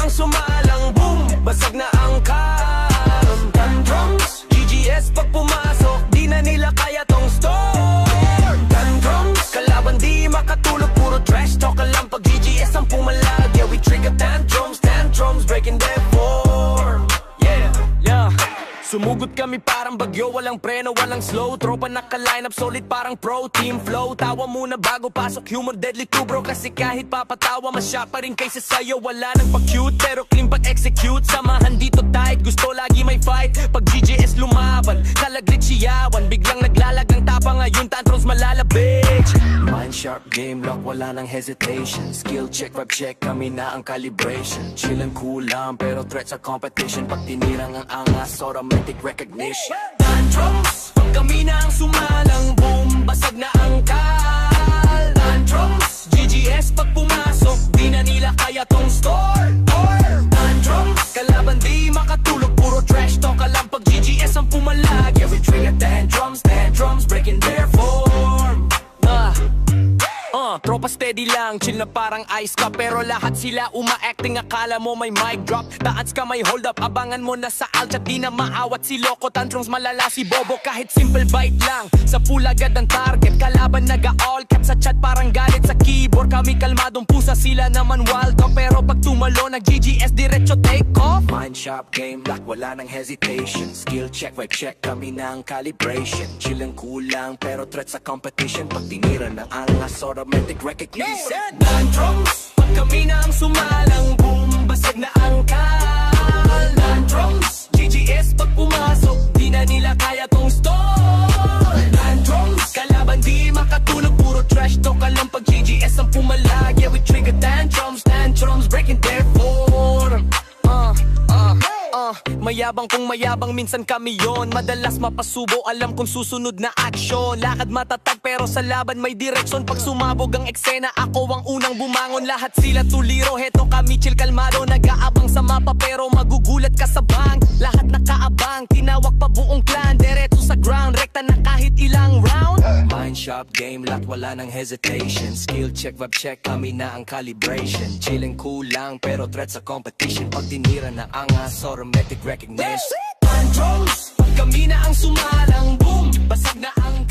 ang sumalang, boom, basag na ang calm. Tantrums, GGS pag pumasok, di na nila kaya tong store. Tantrums, kalaban di makatulog, puro trash talk lang pag GGS ang pumalag. Yeah, we trigger tantrums, tantrums, breaking their form. Yeah. Sumugot kami parang bagyo, walang preno, walang slow. Tropa naka-line up, solid parang pro team flow. Tawa muna bago pasok, humor deadly too bro. Kasi kahit papatawa, masya pa rin kaysa sayo. Wala nang pa-cute, pero clean pag-execute. Samahan dito tight, gusto lagi may fight. Pag GGS lumaban, kalaglit siyawan. Biglang naglalagang tapa ngayon, tantrums malalabig. Mind sharp, game lock, wala nang hesitation. Skill check, vibe check, kami na ang calibration. Chill and cool lang, pero threat sa competition. Pag tinirang ang angas, automatic recognition. Tantrums, pag kami na ang sumalang, boom, basag na ang kal. Tantrums, GGS pag pumasok, di na nila kaya tong store. Tantrums, kalaban di makatulog, puro trash talk lang pag GGS ang pumalag. Yeah, we trigger tantrums, tantrums, breaking their form. Tropa steady lang, chill na parang ice cup. Pero lahat sila uma-acting, akala mo may mic drop. Taats ka may hold up, abangan mo na sa altchat. Di na maawat si Loco, tantrums malala si Bobo. Kahit simple bite lang, sa full agad ang target. Kalaban naga-all cap sa chat, parang galit sa keyboard. Kami kalmadong pusa, sila naman wild talk. Pero pag tumalo, nag-GGS diretso take off. Mind sharp, game lock, wala nang hesitation. Skill check, vibe check, kami na ang calibration. Chill and cool lang, pero threat sa competition. Pag tinira ng angas, automatic recognition. Tantrums, pag kami na ang sumalang, boom, basag na ang kal. Tantrums, GGS pag pumasok, di na nila kaya tong store. Tantrums, kalaban di makatulog, puro trash talk lang pag GGS ang pumalag. Yeah, we trigger tantrums, tantrums, breaking their form. Mayabang kung mayabang, minsan kami yon. Madalas mapasubo, alam kung susunod na action. Lakad matatag pero sa laban may direksyon. Pag sumabog ang eksena, ako ang unang bumangon. Lahat sila tuliro, heto kami chill kalmado. Nag-aabang sa mapa pero magugulat ka sa bank. Lahat nakaabang, tinawag pa buong clan. Diretso sa ground, rekta na kahit ilang round. Mind sharp, game lock, wala nang hesitation. Skill check, vibe check, kami na ang calibration. Chilling cool lang pero threat sa competition. Pag tinira na angas, automatic recognition. Tantrums, pag kami na ang sumalang, boom, basag na ang